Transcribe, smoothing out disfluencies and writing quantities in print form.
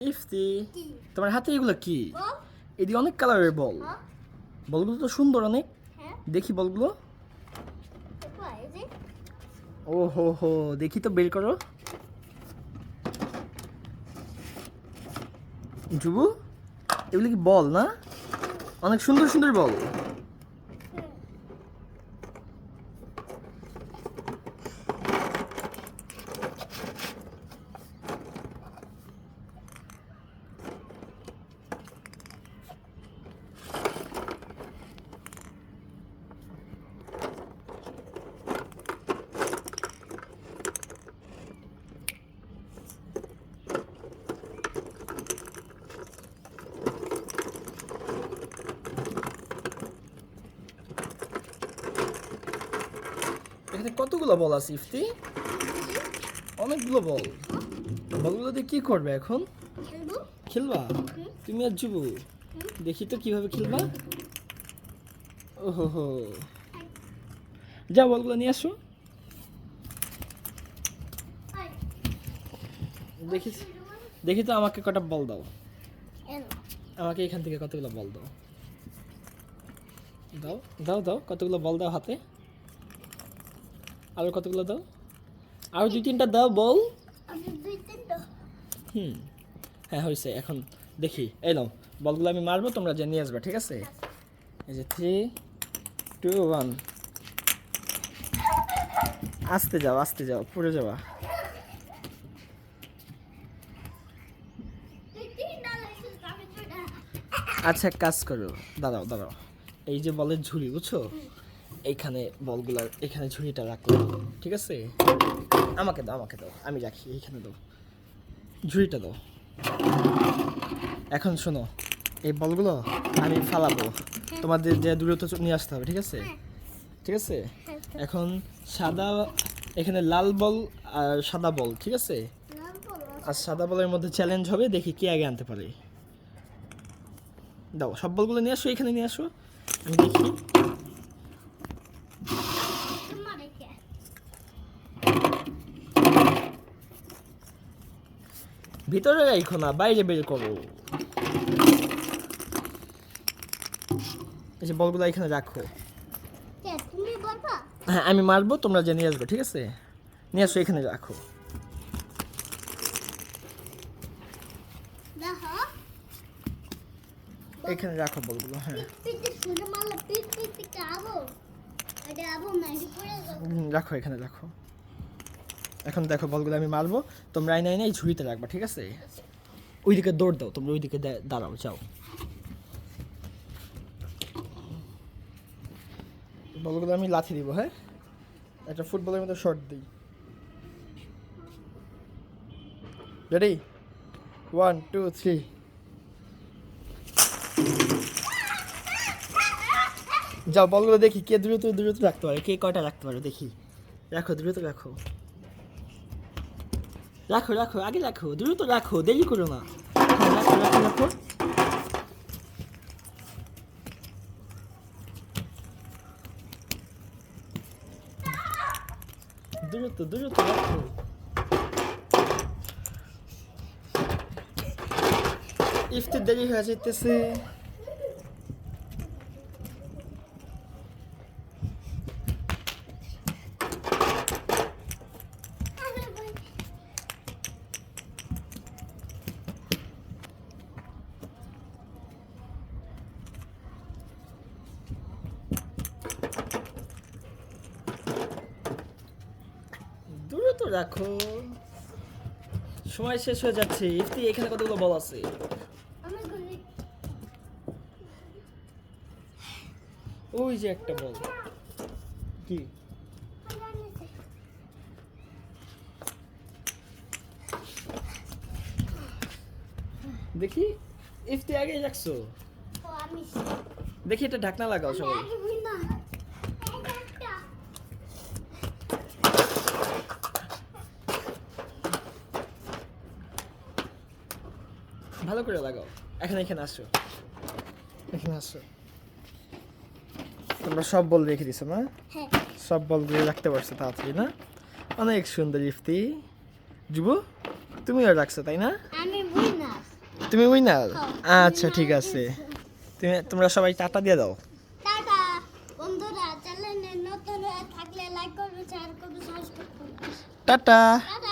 ইফতি, তোমার হাতে এগুলো কি? এদিকে অনেক কালারের বল। বলগুলো তো সুন্দর অনেক। দেখি বলগুলো। ও হো হো, দেখি তো, বের করো। জুবু, এগুলো কি বল না? অনেক সুন্দর সুন্দর বল। এখানে কতগুলো বল আছে ইফতি? অনেকগুলো বল। বলগুলো দিয়ে কি করবে এখন? খেলবা তুমি আর জুবু? দেখি তো কিভাবে খেলবা। ওহো হো, যাও বলগুলো নিয়ে আসো। দেখি দেখি তো, আমাকে কটা বল দাও। আমাকে এখান থেকে কতগুলো বল দাও। দাও দাও দাও, কতগুলো বল দাও হাতে। আরো কতগুলো দাও। আরো 2-3টা দাও বল। হ্যাঁ হয়েছে। এখন দেখি, এই নাও বলগুলো আমি মারবো, তোমরা যে নিয়ে আসবে, ঠিক আছে? এই যে 3, 2, 1। আস্তে যাও আস্তে যাও, পড়ে যাওয়া। আচ্ছা, এক কাজ করো, দাঁড়াও দাঁড়াও। এই যে বলের ঝুড়ি, বুঝছো? এইখানে বলগুলার এখানে ঝুড়িটা রাখলাম, ঠিক আছে? আমাকে দাও আমাকে দাও, আমি রাখি। এইখানে দাও, ঝুড়িটা দাও। এখন শোনো, এই বলগুলো আমি ফালাবো, তোমাদের যে দূরত্ব নিয়ে আসতে হবে, ঠিক আছে? ঠিক আছে। এখন সাদা, এখানে লাল বল আর সাদা বল, ঠিক আছে? আর সাদা বলের মধ্যে চ্যালেঞ্জ হবে, দেখি কে আগে আনতে পারে। দাও, সব বলগুলো নিয়ে আসো, এখানে নিয়ে আসো, আমি দেখি। ভিতরে রাখো না, বাইরে বের করো। এই যে বলগুলো এখানে রাখো। হ্যাঁ, আমি মারবো, তোমরা যে নিয়ে আসবে, ঠিক আছে? নিয়ে আসো, এখানে রাখো। এখানে রাখো বলগুলো। হ্যাঁ, রাখো, এখানে রাখো। এখন দেখো, বলগুলো আমি মারবো, তোমরা আইনা আইনা এই ঝুড়িতে রাখবা, ঠিক আছে? ওইদিকে দৌড় দাও, তোমরা ওইদিকে দাঁড়াও, যাও। বলগুলো আমি লাথি দিব। হ্যাঁ, একটা ফুটবলের মতো শট দিই। রেডি? 1, 2, 3। যাও, বলগুলো দেখি কে দ্রুত দ্রুত রাখতে পারে, কে কয়টা রাখতে পারে, দেখি। রাখো, দ্রুত রাখো। রাখো রাখো, আগে রাখো, দ্রুত রাখো, দেরি করো না। হ্যাঁ, রাখো রাখো রাখো। দ্রুত দ্রুত রাখো। ইফতি দেরি হয়ে যেতেছে। দ্রুত রাখো, সময় শেষ হয়ে যাচ্ছে। ইফতি, এখানে কতগুলো বল আছে? ওই যে একটা বল। কি? দেখি, ইফতি আগে রাখছো। দেখি, এটা ঢাকনা লাগাও সবাই। ভালো করে লাগাও। এখানে এখানে আসো, এখানে আসো। তোমরা সব বল রেখে দিছো না? সব বলগুলো রাখতে পারছো তাড়াতাড়ি না? অনেক সুন্দর ইফতি। যুব, তুমিও রাখছো, তাই না? তুমি উইনার? আচ্ছা ঠিক আছে, তোমরা সবাই টাটা দিয়ে দাও। টাটা বন্ধুরা, চ্যানেলে নতুন হয়ে থাকলে লাইক করবে, শেয়ার করবে, সাবস্ক্রাইব করবে। টাটা। টাটা।